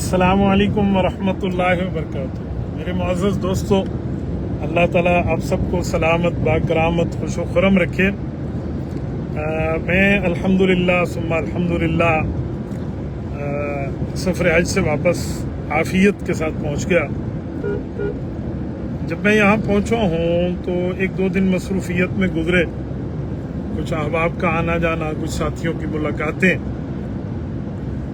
السلام علیکم ورحمۃ اللہ وبرکاتہ۔ میرے معزز دوستو، اللہ تعالیٰ آپ سب کو سلامت باکرامت خوش و خرم رکھے۔ میں الحمدللہ ثم الحمدللہ سفر حج سے واپس عافیت کے ساتھ پہنچ گیا۔ جب میں یہاں پہنچا ہوں تو ایک دو دن مصروفیت میں گزرے، کچھ احباب کا آنا جانا، کچھ ساتھیوں کی ملاقاتیں۔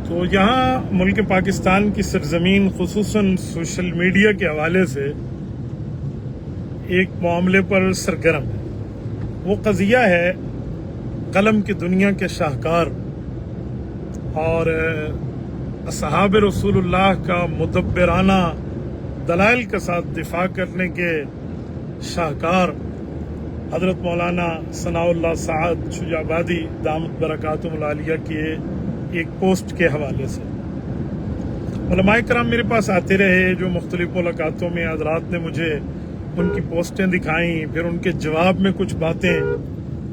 تو یہاں ملک پاکستان کی سرزمین خصوصاً سوشل میڈیا کے حوالے سے ایک معاملے پر سرگرم ہے۔ وہ قضیہ ہے قلم کی دنیا کے شاہکار اور اصحاب رسول اللہ کا مدبرانہ دلائل کے ساتھ دفاع کرنے کے شاہکار حضرت مولانا ثناء اللہ سعد شجاع آبادی دامت برکاتہم العالیہ کے ایک پوسٹ کے حوالے سے۔ علماء کرام میرے پاس آتے رہے، جو مختلف ملاقاتوں میں حضرات نے مجھے ان کی پوسٹیں دکھائیں، پھر ان کے جواب میں کچھ باتیں،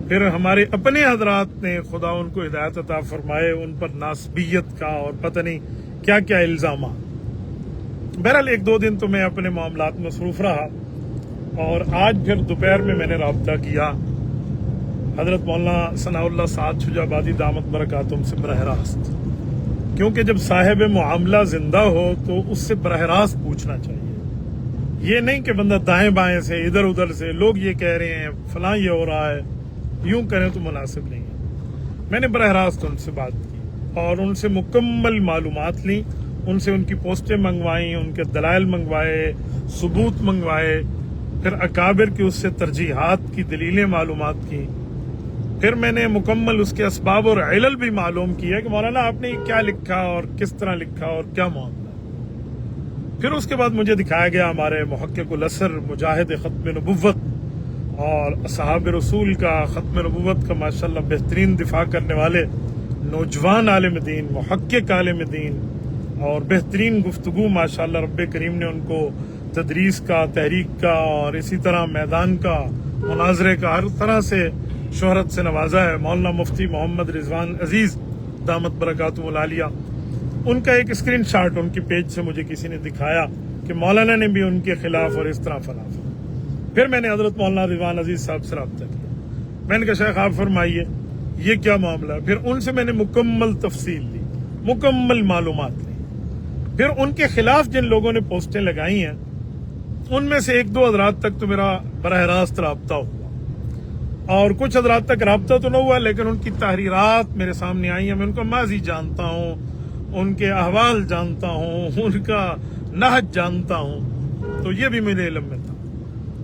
پھر ہمارے اپنے حضرات نے خدا ان کو ہدایت عطا فرمائے ان پر ناسبیت کا اور پتہ نہیں کیا کیا الزامات۔ بہرحال ایک دو دن تو میں اپنے معاملات میں مصروف رہا، اور آج پھر دوپہر میں نے رابطہ کیا حضرت مولانا ثناء اللہ سعد شجاع آبادی دامت برکاتہم سے براہ راست، کیونکہ جب صاحب معاملہ زندہ ہو تو اس سے براہ راست پوچھنا چاہیے۔ یہ نہیں کہ بندہ دائیں بائیں سے ادھر ادھر سے لوگ یہ کہہ رہے ہیں فلاں یہ ہو رہا ہے، یوں کریں تو مناسب نہیں ہے۔ میں نے براہ راست ان سے بات کی اور ان سے مکمل معلومات لیں، ان سے ان کی پوسٹیں منگوائیں، ان کے دلائل منگوائے، ثبوت منگوائے، پھر اکابر کی اس سے ترجیحات کی دلیلیں معلومات کی، پھر میں نے مکمل اس کے اسباب اور علل بھی معلوم کیا کہ مولانا آپ نے یہ کیا لکھا اور کس طرح لکھا اور کیا معاملہ۔ پھر اس کے بعد مجھے دکھایا گیا ہمارے محقق الاسر مجاہد ختم نبوت اور اصحاب رسول کا ختم نبوت کا ماشاءاللہ بہترین دفاع کرنے والے نوجوان عالم دین، محقق عالم دین، اور بہترین گفتگو ماشاءاللہ رب کریم نے ان کو تدریس کا، تحریک کا اور اسی طرح میدان کا، مناظرے کا، ہر طرح سے شہرت سے نوازا ہے، مولانا مفتی محمد رضوان عزیز دامت برکاتہم العالیہ۔ ان کا ایک اسکرین شاٹ ان کی پیج سے مجھے کسی نے دکھایا کہ مولانا نے بھی ان کے خلاف اور اس طرح فلاں۔ پھر میں نے حضرت مولانا رضوان عزیز صاحب سے رابطہ کیا، میں نے کہا شیخ آپ فرمائیے یہ کیا معاملہ ہے۔ پھر ان سے میں نے مکمل تفصیل لی، مکمل معلومات لی۔ پھر ان کے خلاف جن لوگوں نے پوسٹیں لگائی ہیں ان میں سے ایک دو حضرات تک تو میرا براہ راست رابطہ ہوا، اور کچھ حضرات تک رابطہ تو نہ ہوا لیکن ان کی تحریرات میرے سامنے آئی ہیں۔ میں ان کا ماضی جانتا ہوں، ان کے احوال جانتا ہوں، ان کا نہج جانتا ہوں، تو یہ بھی میرے علم میں تھا،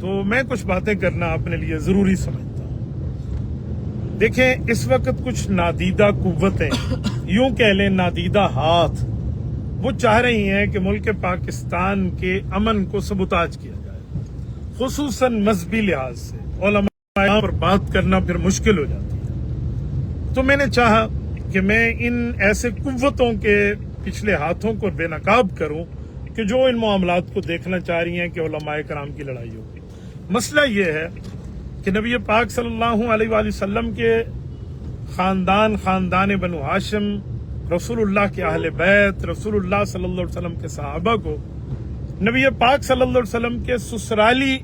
تو میں کچھ باتیں کرنا اپنے لیے ضروری سمجھتا ہوں۔ دیکھیں، اس وقت کچھ نادیدہ قوتیں، یوں کہہ لیں نادیدہ ہاتھ، وہ چاہ رہی ہیں کہ ملک پاکستان کے امن کو سبوتاج کیا جائے، خصوصاً مذہبی لحاظ سے۔ علماء پر بات کرنا پھر مشکل ہو جاتی ہے، تو میں نے چاہا کہ میں ان ایسے قوتوں کے پچھلے ہاتھوں کو بے نقاب کروں کہ جو ان معاملات کو دیکھنا چاہ رہی ہیں کہ علماء کرام کی لڑائی ہوگی۔ مسئلہ یہ ہے کہ نبی پاک صلی اللہ علیہ وآلہ وسلم کے خاندان بنو ہاشم، رسول اللہ کے اہل بیت، رسول اللہ صلی اللہ علیہ وسلم کے صحابہ کو نبی پاک صلی اللہ علیہ وسلم کے سسرالی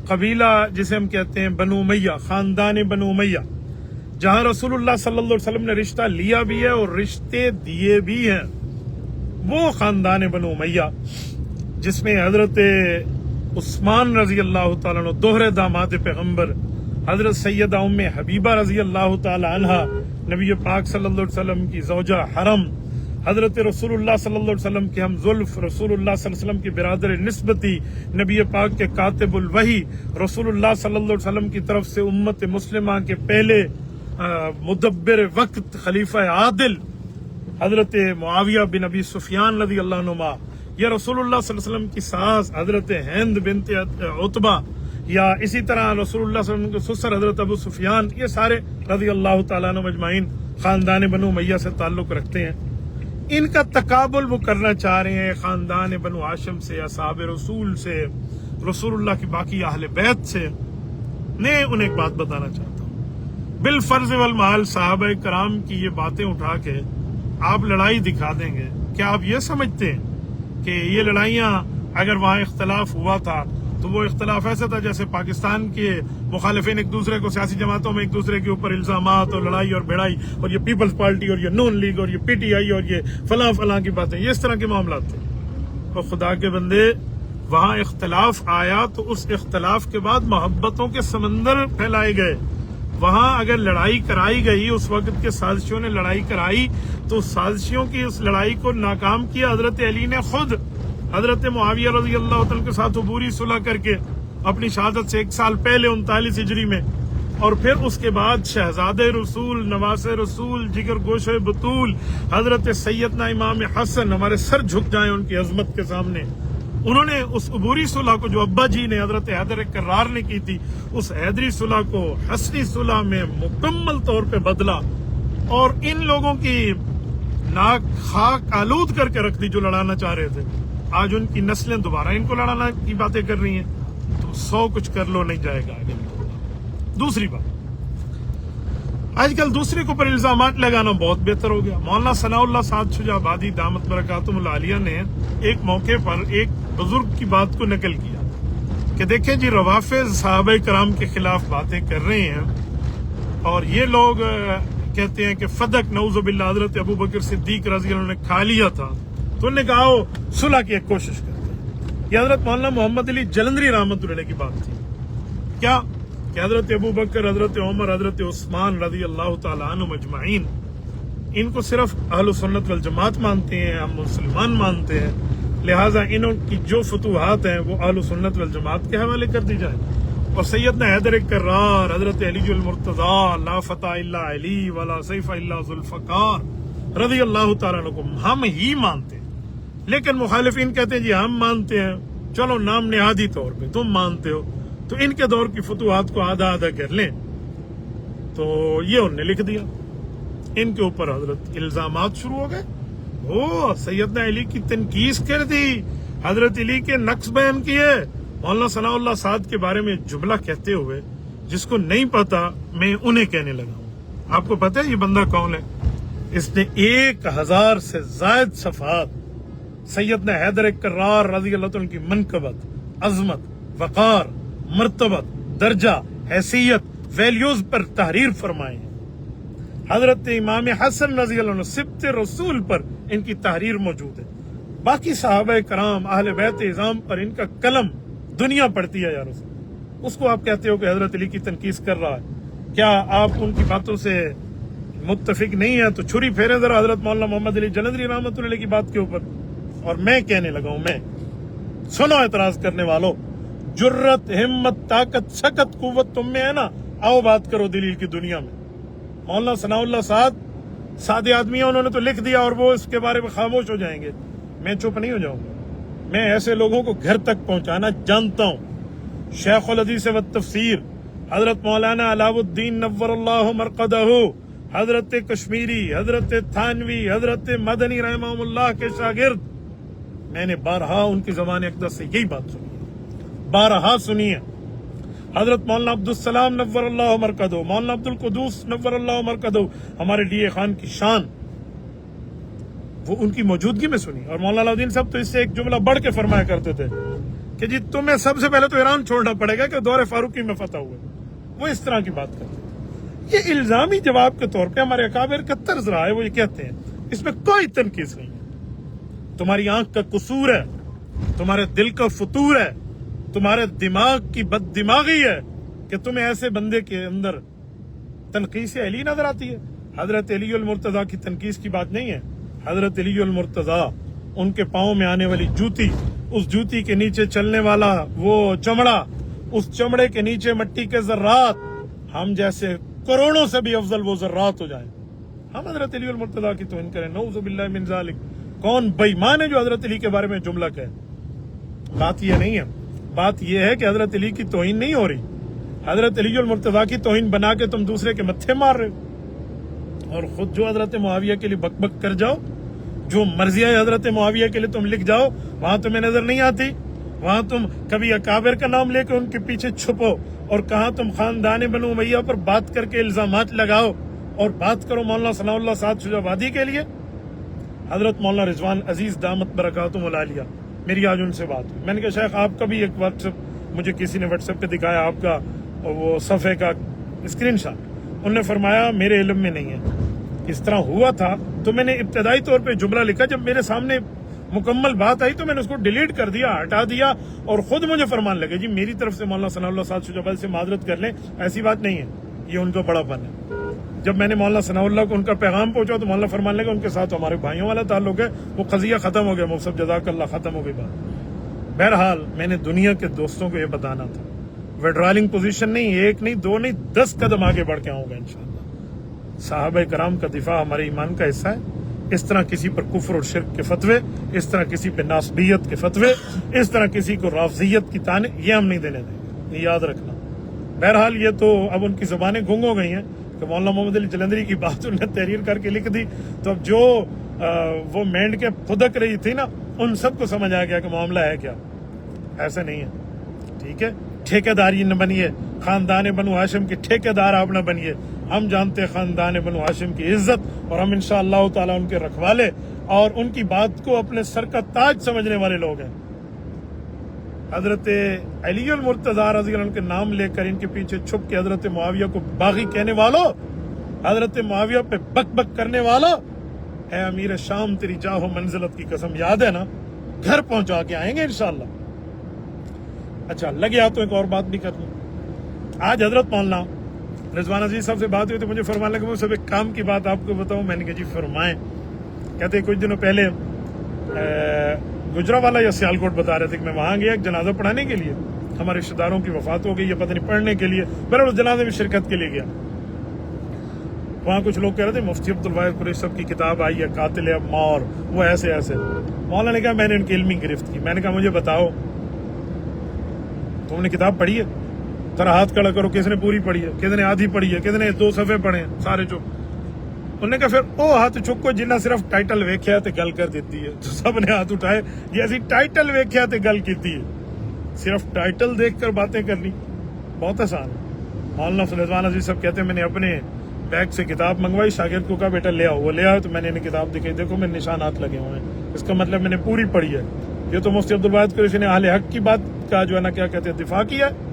قبیلہ جسے ہم کہتے ہیں بنو امیہ، خاندان بنو امیہ، جہاں رسول اللہ صلی اللہ علیہ وسلم نے رشتہ لیا بھی ہے اور رشتے دیے بھی ہیں، وہ خاندان بنو امیہ جس میں حضرت عثمان رضی اللہ تعالیٰ عنہ دوہرے داماد پیغمبر، حضرت سیدہ ام حبیبہ رضی اللہ تعالیٰ عنہا نبی پاک صلی اللہ علیہ وسلم کی زوجہ حرم، حضرت رسول اللہ صلی اللہ علیہ وسلم کے ہم زلف، رسول اللہ صلی اللہ علیہ وسلم کی برادر نسبتی، نبی پاک کے کاتب الوحی، رسول اللہ صلی اللہ علیہ وسلم کی طرف سے امت مسلمہ کے پہلے مدبر وقت خلیفہ عادل حضرت معاویہ بن ابی سفیان رضی اللہ عنہما، یا رسول اللہ صلی اللہ علیہ وسلم کی ساس حضرت ہند بنت عتبہ، یا اسی طرح رسول اللہ صلی اللہ علیہ وسلم کے سسر حضرت ابو سفیان، یہ سارے رضی اللہ تعالیٰ عنہ اجمعین خاندان بنو امیہ سے تعلق رکھتے ہیں۔ ان کا تقابل وہ کرنا چاہ رہے ہیں خاندان بنو ہاشم سے، اصحاب رسول سے، رسول اللہ کی باقی اہل بیت سے۔ میں انہیں ایک بات بتانا چاہتا ہوں، بالفرض والمحال صحابہ کرام کی یہ باتیں اٹھا کے آپ لڑائی دکھا دیں گے. کیا آپ یہ سمجھتے ہیں کہ یہ لڑائیاں اگر وہاں اختلاف ہوا تھا تو وہ اختلاف ایسا تھا جیسے پاکستان کے مخالفین ایک دوسرے کو سیاسی جماعتوں میں ایک دوسرے کے اوپر الزامات اور لڑائی اور بھڑائی اور یہ پیپلز پارٹی اور یہ نون لیگ اور یہ پی ٹی آئی اور یہ فلاں فلاں کی باتیں، یہ اس طرح کے معاملات تھے. اور خدا کے بندے وہاں اختلاف آیا تو اس اختلاف کے بعد محبتوں کے سمندر پھیلائے گئے. وہاں اگر لڑائی کرائی گئی، اس وقت کے سازشوں نے لڑائی کرائی تو سازشوں کی اس لڑائی کو ناکام کیا حضرت علی نے خود. حضرت معاویہ رضی اللہ عنہ کے ساتھ عبوری صلح کر کے اپنی شہادت سے 1 سال پہلے 39 ہجری میں، اور پھر اس کے بعد شہزادہ رسول، نواز رسول، جگر گوش بطول حضرت سیدنا امام حسن، ہمارے سر جھک جائیں ان کی عظمت کے سامنے، انہوں نے اس عبوری صلح کو جو ابا جی نے حضرت حیدر کرار نے کی تھی، اس حیدری صلح کو حسنی صلح میں مکمل طور پہ بدلا اور ان لوگوں کی ناک خاک آلود کر کے رکھ دی جو لڑانا چاہ رہے تھے. آج ان کی نسلیں دوبارہ ان کو لڑانا کی باتیں کر رہی ہیں تو 100 کچھ کر لو نہیں جائے گا آگے. دوسری بات، آج کل دوسرے کے اوپر الزامات لگانا بہت بہتر ہو گیا. مولانا ثناء اللہ سعد شجاع آبادی دامت برکاتہم العالیہ نے ایک موقع پر ایک بزرگ کی بات کو نقل کیا کہ دیکھیں جی، روافض صحابہ کرام کے خلاف باتیں کر رہے ہیں اور یہ لوگ کہتے ہیں کہ فدق نعوذ باللہ حضرت ابو بکر صدیق رضی اللہ عنہ نے کھا لیا تھا، تو انہوں نے کہا وہ صلح کی ایک کوشش کرتے ہیں. یہ حضرت مولانا محمد علی جلندری رحمۃ اللہ علیہ کی بات تھی. کیا کہ حضرت ابو بکر، حضرت عمر، حضرت عثمان رضی اللہ تعالیٰ عنہ مجمعین، ان کو صرف اہل سنت والجماعت مانتے ہیں، ہم مسلمان مانتے ہیں، لہٰذا انہوں کی جو فتوحات ہیں وہ اہل سنت والجماعت کے حوالے کر دی جائے. اور سیدنا حیدر کرار، حضرت علی المرتضیٰ، لا فتح الا علی ولا سیف الا ذوالفقار رضی اللہ تعالیٰ عنہ کو ہم ہی مانتے ہیں. لیکن مخالفین کہتے ہیں جی ہم مانتے ہیں، چلو نام نہادی طور پہ تم مانتے ہو تو ان کے دور کی فتوحات کو آدھا آدھا کر لیں. تو یہ انہوں نے لکھ دیا، ان کے اوپر حضرت الزامات شروع ہو گئے. سیدنا علی کی تنقیص کر دی، حضرت علی کے نقص بیان کیے. مولانا ثناء اللہ سعد کے بارے میں جملہ کہتے ہوئے جس کو نہیں پتا میں انہیں کہنے لگا ہوں. آپ کو پتا ہے یہ بندہ کون ہے؟ اس نے 1000 سے زائد صفحات سیدنا حیدر کرار رضی اللہ عنہ کی منقبت، عظمت، وقار، مرتبت، درجہ، حیثیت، ویلیوز پر تحریر فرمائے ہیں. حضرت امام حسن رضی اللہ عنہ سبط رسول پر ان کی تحریر موجود ہے. باقی صحابہ کرام اہل بیت اعظام پر ان کا قلم دنیا پڑھتی ہے. یار اس کو آپ کہتے ہو کہ حضرت علی کی تنقیص کر رہا ہے. کیا آپ ان کی باتوں سے متفق نہیں ہے تو چھری پھیرے ذرا حضرت مولانا محمد علی جلندری رحمۃ اللہ علیہ کی بات کے اوپر. اور میں کہنے لگا ہوں، میں سنو اعتراض کرنے والوں، جرت، ہمت، طاقت، سکت، قوت تم میں ہے نا، آؤ بات کرو دلیل کی دنیا میں. مولانا ثناء اللہ سعد سادے آدمی ہیں، انہوں نے تو لکھ دیا اور وہ اس کے بارے میں خاموش ہو جائیں گے. میں چپ نہیں ہو جاؤں گا. میں ایسے لوگوں کو گھر تک پہنچانا جانتا ہوں. شیخ الحدیث والتفسیر حضرت مولانا علاء الدین نور اللہ مرقدہ، حضرت کشمیری، حضرت تھانوی، حضرت مدنی رحمہ اللہ کے شاگرد، میں نے بارہا ان کی زبان اقدس سے یہی بات سنی ہے، بارہا سنی ہے. حضرت مولانا عبدالسلام نور اللہ مرقدہ، مولانا عبد القدوس نور اللہ مرقدہ، ہمارے ڈی اے خان کی شان، وہ ان کی موجودگی میں سنی. اور مولانا علاؤدین صاحب تو اس سے ایک جملہ بڑھ کے فرمایا کرتے تھے کہ جی تمہیں سب سے پہلے تو ایران چھوڑنا پڑے گا کہ دور فاروقی میں فتح ہوئے. وہ اس طرح کی بات کرتے تھے. یہ الزامی جواب کے طور پہ ہمارے اکابر کا طرز رہا ہے. وہ یہ کہتے ہیں اس میں کوئی تنقیص نہیں ہے، تمہاری آنکھ کا قصور ہے، تمہارے دل کا فطور ہے، تمہارے دماغ کی بد دماغی ہے کہ تمہیں ایسے بندے کے اندر تنقیص علی نظر آتی ہے. حضرت علی المرتضیٰ کی تنقیص کی بات نہیں ہے. حضرت علی المرتضیٰ، ان کے پاؤں میں آنے والی جوتی، اس جوتی کے نیچے چلنے والا وہ چمڑا، اس چمڑے کے نیچے مٹی کے ذرات، ہم جیسے کروڑوں سے بھی افضل وہ ذرات ہو جائیں، ہم حضرت علی المرتضیٰ کی توہین کریں. نعوذ باللہ من ذالک. کون بے ایمان ہے جو حضرت علی کے بارے میں جملہ کہے؟ بات یہ نہیں ہے. بات یہ ہے کہ حضرت علی کی توہین نہیں ہو رہی، حضرت علی المرتضیٰ کی توہین بنا کے تم دوسرے کے متھے مار رہے ہو. اور خود جو حضرت معاویہ کے لیے بک بک کر جاؤ، جو مرضی ہے حضرت معاویہ کے لیے تم لکھ جاؤ، وہاں تمہیں نظر نہیں آتی. وہاں تم کبھی اکابر کا نام لے کے ان کے پیچھے چھپو، اور کہاں تم خاندان بنو امیہ پر بات کر کے الزامات لگاؤ، اور بات کرو مولانا ثناء اللہ سعد شجاع آبادی کے لیے. حضرت مولانا رضوان عزیز دامت برکاتہم العالیہ، میری آج ان سے بات ہوئی. میں نے کہا شیخ آپ کا بھی ایک واٹس ایپ مجھے کسی نے واٹس ایپ پہ دکھایا، آپ کا وہ صفحے کا اسکرین شاٹ. انہوں نے فرمایا میرے علم میں نہیں ہے اس طرح ہوا تھا. تو میں نے ابتدائی طور پہ جملہ لکھا، جب میرے سامنے مکمل بات آئی تو میں نے اس کو ڈیلیٹ کر دیا، ہٹا دیا، اور خود مجھے فرمان لگے جی میری طرف سے مولانا ثناء اللہ صاحب شجاع آبادی سے معذرت کر لیں، ایسی بات نہیں ہے، یہ ان کا بڑا پن ہے. جب میں نے مولانا ثناء اللہ کو ان کا پیغام پہنچا تو مولانا فرمان لگے ان کے ساتھ ہمارے بھائیوں والا تعلق ہے، وہ قضیہ ختم ہو گیا، مفصل جزاک اللہ، ختم ہو گئی بات. بہرحال میں نے دنیا کے دوستوں کو یہ بتانا تھا، ویڈرالنگ پوزیشن نہیں، ایک نہیں، دو نہیں، 10 قدم آگے بڑھ کے آؤں گا انشاءاللہ. صحابہ کرام کا دفاع ہمارے ایمان کا حصہ ہے. اس طرح کسی پر کفر اور شرک کے فتوے، اس طرح کسی پہ ناسبیت کے فتوے، اس طرح کسی کو رافضیت کی تانے، یہ ہم نہیں دینے دیں گے، یہ یاد رکھنا. بہرحال یہ تو اب ان کی زبانیں گنگ ہو گئی ہیں کہ مولانا محمد علی جلندری کی بات انہوں نے تحریر کر کے لکھ دی، تو اب جو وہ مینڈ کے پھدک رہی تھی نا، ان سب کو سمجھ آ گیا کہ معاملہ ہے کیا. ایسا نہیں ہے، ٹھیک ہے. ٹھیکیداری نہ بنیے، خاندان بنو ہاشم کے ٹھیکیدار آپ نہ بنیے. ہم جانتے ہیں خاندان بنو ہاشم کی عزت، اور ہم انشاءاللہ تعالی ان کے رکھوالے اور ان کی بات کو اپنے سر کا تاج سمجھنے والے لوگ ہیں. حضرت علی المرتضیٰ رضی اللہ عنہ کے نام لے کر ان کے پیچھے چھپ کے حضرت معاویہ کو باغی کہنے والوں، حضرت معاویہ پہ بک بک کرنے والوں، اے امیر شام تیری جاہ و منزلت کی قسم یاد ہے نا، گھر پہنچا کے آئیں گے انشاءاللہ. اچھا لگے تو ایک اور بات بھی کر لوں. آج حضرت مولانا رضوان عزیز صاحب سے بات ہوئی تو مجھے فرمانے لگا، میں سب ایک کام کی بات آپ کو بتاؤں. میں نے کہا جی فرمائیں. کہتے کچھ دنوں پہلے گجرانوالہ یا سیالکوٹ بتا رہے تھے کہ میں وہاں گیا ایک جنازہ پڑھانے کے لیے، ہمارے رشتہ داروں کی وفات ہو گئی، یہ پتہ نہیں پڑھنے کے لیے، میں اس جنازے میں شرکت کے لیے گیا. وہاں کچھ لوگ کہہ رہے تھے مفتی عبدالواحد قریشی صاحب کی کتاب آئی ہے قاتل عمار، وہ ایسے ایسے. مولانا نے کہا میں نے ان کی علمی گرفت کی. میں نے کہا مجھے بتاؤ تم نے کتاب پڑھی ہے؟ ذرا ہاتھ کھڑا کرو، کس نے پوری پڑھی ہے، کس نے آدھی پڑھی ہے، کس نے 2 صفحے پڑھے ہیں؟ سارے چپ. انہوں نے کہا پھر او ہاتھ چکو جنہیں صرف ٹائٹل ویکھیا تے گل کر دیتی ہے. تو سب نے ہاتھ اٹھائے، یہ ایسی ٹائٹل ویکھیا تے گل کیتی ہے. صرف ٹائٹل دیکھ کر باتیں کرنی بہت آسان ہے. مولانا رضوان عزیز صاحب کہتے ہیں میں نے اپنے بیگ سے کتاب منگوائی، شاگرد کو کہا بیٹا لے آؤ، وہ لے آؤ. تو میں نے انہیں کتاب دکھائی، دیکھو میرے نشانات لگے ہوئے ہیں، اس کا مطلب میں نے پوری پڑھی ہے. یہ تو مفتی عبدالواحد قریشی نے اہل حق کی بات کا جو ہے نا کیا کہتے ہیں دفاع کیا ہے.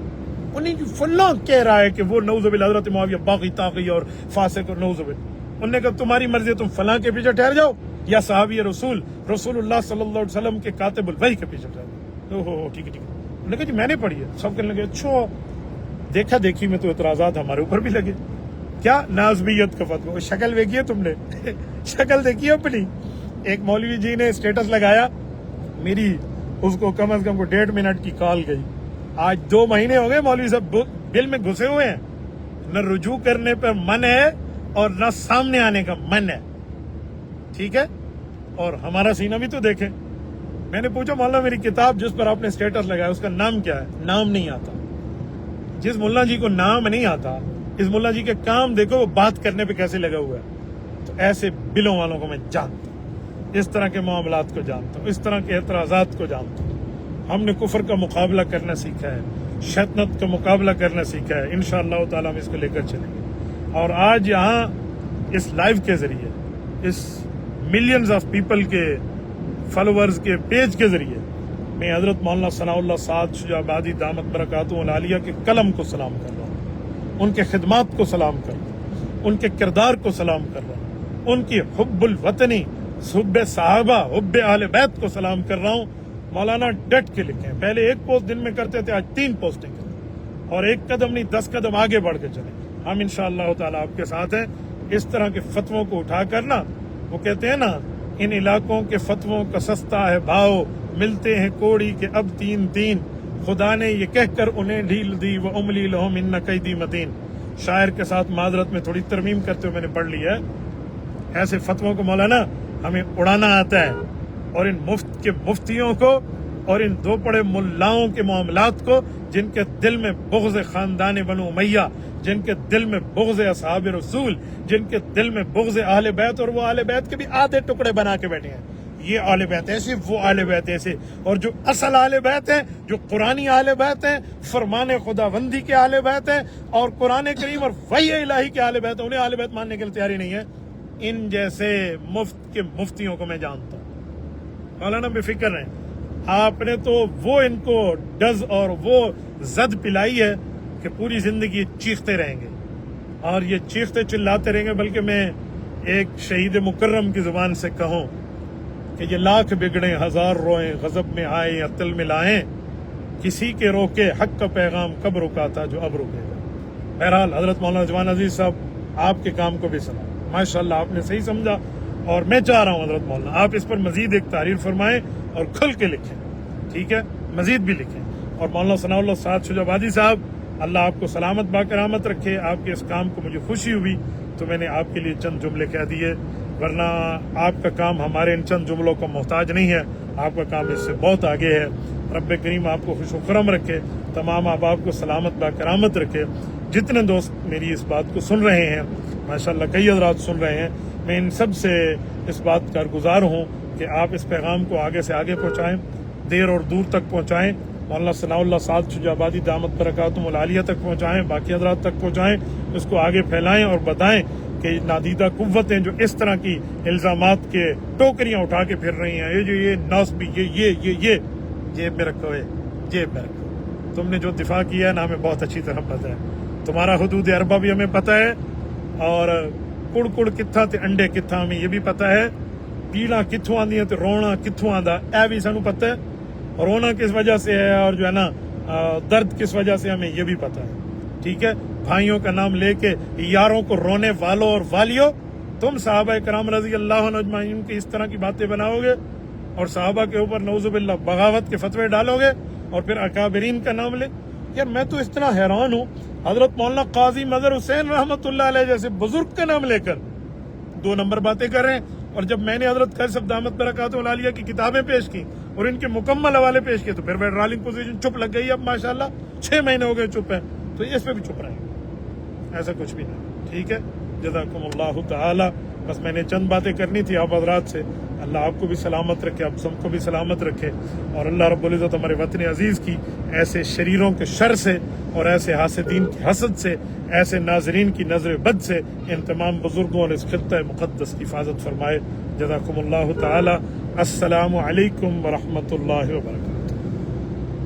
انہیں کی فلاں کہہ رہا ہے کہ وہ نعوذ باللہ حضرت معاویہ باغی طاغی اور فاسق اور نعوذ باللہ. انہوں نے کہا تمہاری مرضی، تم فلاں کے پیچھے ٹھہر جاؤ یا صحابی رسول اللہ صلی اللہ علیہ وسلم کے کاتب الوحی کے پیچھے ٹھہر جاؤ. ٹھیک ہے ٹھیک ہے. انہوں نے کہا جی میں نے پڑھی ہے. سب کہنے لگے اچھا. دیکھا دیکھی میں تو اعتراضات ہمارے اوپر بھی لگے. کیا نازبیت کا فتویٰ؟ شکل دیکھی ہے تم نے؟ شکل دیکھی ہے اپنی؟ ایک مولوی جی نے اسٹیٹس لگایا، میری اس کو کم از کم کو 1.5 منٹ کی کال گئی. آج 2 مہینے ہو گئے مولوی صاحب دل میں گھسے ہوئے ہیں، نہ رجوع کرنے پہ من ہے اور نہ سامنے آنے کا من ہے. ٹھیک ہے، اور ہمارا سینہ بھی تو دیکھیں. میں نے پوچھا مولانا میری کتاب جس پر آپ نے اسٹیٹس لگایا اس کا نام کیا ہے؟ نام نہیں آتا. جس ملا جی کو نام نہیں آتا، اس ملا جی کے کام دیکھو وہ بات کرنے پہ کیسے لگا ہوا ہے. تو ایسے بلوں والوں کو میں جانتا ہوں، اس طرح کے معاملات کو جانتا ہوں، اس طرح کے اعتراضات کو جانتا ہوں. ہم نے کفر کا مقابلہ کرنا سیکھا ہے، شیطنت کا مقابلہ کرنا سیکھا ہے. انشاءاللہ تعالی ہم اس کو لے کر چلیں گے. اور آج یہاں اس لائیو کے ذریعے، اس ملینز آف پیپل کے فالوورز کے پیج کے ذریعے میں حضرت مولانا ثناء اللہ صاحب شجاع آبادی دامت برکاتہم العالیہ کے قلم کو سلام کر رہا ہوں، ان کے خدمات کو سلام کر رہا ہوں، ان کے کردار کو سلام کر رہا ہوں، ان کی حب الوطنی، حب صحابہ، حب اہل بیت کو سلام کر رہا ہوں. مولانا ڈٹ کے لکھیں. پہلے 1 پوسٹ دن میں کرتے تھے، آج 3 پوسٹیں کریں، اور 1 قدم نہیں 10 قدم آگے بڑھ کے چلیں. ہم انشاءاللہ تعالی آپ کے ساتھ ہیں. اس طرح کے فتووں کو اٹھا کر نا، وہ کہتے ہیں نا ان علاقوں کے فتووں کا سستا ہے بھاؤ، ملتے ہیں کوڑی کے اب 3 خدا نے یہ کہہ کر انہیں ڈھیل دی وہ املی لہم ان قیدی متین. شاعر کے ساتھ معذرت میں تھوڑی ترمیم کرتے ہوئے میں نے پڑھ لی ہے. ایسے فتووں کو مولانا ہمیں اڑانا آتا ہے، اور ان مفت کے مفتیوں کو اور ان 2 پڑے ملاؤں کے معاملات کو، جن کے دل میں بغض خاندان بنو امیہ، جن کے دل میں بغض اصحاب رسول، جن کے دل میں بغض اہل بیت، اور وہ اہل بیت کے بھی آدھے ٹکڑے بنا کے بیٹھے ہیں. یہ اہل بیت ایسے، وہ اہل بیت ایسے. اور جو اصل اہل بیت ہیں، جو قرآنی اہل بیت ہیں، فرمان خداوندی کے اہل بیت ہیں، اور قرآن کریم اور وحی الہی کے اہل بیت ہیں، انہیں اہل بیت ماننے کے لیے تیاری نہیں ہے. ان جیسے مفت کے مفتیوں کو میں جانتا ہوں۔ مولانا بے فکر رہیں، آپ نے تو وہ ان کو ڈز اور وہ زد پلائی ہے کہ پوری زندگی چیختے رہیں گے اور یہ چیختے چلاتے رہیں گے۔ بلکہ میں ایک شہید مکرم کی زبان سے کہوں کہ یہ لاکھ بگڑیں ہزار روئیں، غضب میں آئیں عطل میں لائیں، کسی کے روکے حق کا پیغام کب رکا تھا جو اب رکے گا۔ بہرحال حضرت مولانا رضوان عزیز صاحب آپ کے کام کو بھی سنا، ماشاءاللہ آپ نے صحیح سمجھا، اور میں چاہ رہا ہوں حضرت مولانا آپ اس پر مزید ایک تحریر فرمائیں اور کھل کے لکھیں، ٹھیک ہے، مزید بھی لکھیں۔ اور مولانا ثناء اللہ سعد شجابادی صاحب، اللہ آپ کو سلامت باکرامت رکھے، آپ کے اس کام کو مجھے خوشی ہوئی تو میں نے آپ کے لیے چند جملے کہہ دیے، ورنہ آپ کا کام ہمارے ان چند جملوں کا محتاج نہیں ہے، آپ کا کام اس سے بہت آگے ہے۔ رب کریم آپ کو خوش و خرم رکھے، تمام احباب کو سلامت باکرامت رکھے۔ جتنے دوست میری اس بات کو سن رہے ہیں، ماشاءاللہ کئی حضرات سن رہے ہیں، میں ان سب سے اس بات کا گزار ہوں کہ آپ اس پیغام کو آگے سے آگے پہنچائیں، دیر اور دور تک پہنچائیں، مولانا ثناء اللہ سعد شجابادی دامت برکاتہم العالیہ تک پہنچائیں، باقی حضرات تک پہنچائیں، اس کو آگے پھیلائیں اور بتائیں کہ نادیدہ قوتیں جو اس طرح کی الزامات کے ٹوکریاں اٹھا کے پھر رہی ہیں، یہ ناصبی، یہ جیب میں رکھو، جیب میں رکھو، تم نے جو دفاع کیا ہے نا ہمیں بہت اچھی طرح پتہ ہے، تمہارا حدود اربہ بھی ہمیں پتہ ہے، اور کڑ کڑ کتھا تے انڈے کتھا ہمیں یہ بھی پتہ ہے، پیڑاں کتھوں آندیاں تے رونا کتھوں آندا اے بھی سانوں پتہ ہے، رونا کس وجہ سے ہے اور جو ہے نا درد کس وجہ سے ہمیں یہ بھی پتہ ہے، ٹھیک ہے۔ بھائیوں کا نام لے کے یاروں کو رونے والوں اور والیوں، تم صحابہ کرام رضی اللہ عنہ اجمعین کی اس طرح کی باتیں بناؤ گے اور صحابہ کے اوپر نعوذ باللہ بغاوت کے فتوے ڈالو گے اور پھر اکابرین کا نام لے۔ یار میں تو اس طرح حیران ہوں، حضرت مولانا قاضی مظہر حسین رحمۃ اللہ علیہ جیسے بزرگ کا نام لے کر 2 نمبر باتیں کر رہے ہیں، اور جب میں نے حضرت خیر صاحب دامت برکاتہ العالیہ کی کتابیں پیش کی اور ان کے مکمل حوالے پیش کیے تو پھر فیڈرالنگ پوزیشن چپ لگ گئی۔ اب ماشاءاللہ 6 مہینے ہو گئے چپ ہے، تو اس پہ بھی چپ رہیں گے، ایسا کچھ بھی نہیں، ٹھیک ہے۔ جزاکم اللہ تعالی، بس میں نے چند باتیں کرنی تھی آپ حضرات سے۔ اللہ آپ کو بھی سلامت رکھے، آپ سب کو بھی سلامت رکھے، اور اللہ رب العزت ہمارے وطن عزیز کی ایسے شریروں کے شر سے اور ایسے حاسدین کی حسد سے، ایسے ناظرین کی نظر بد سے ان تمام بزرگوں اور اس خطہ مقدس کی حفاظت فرمائے۔ جزاکم اللہ تعالی۔ السلام علیکم ورحمۃ اللہ وبرکاتہ۔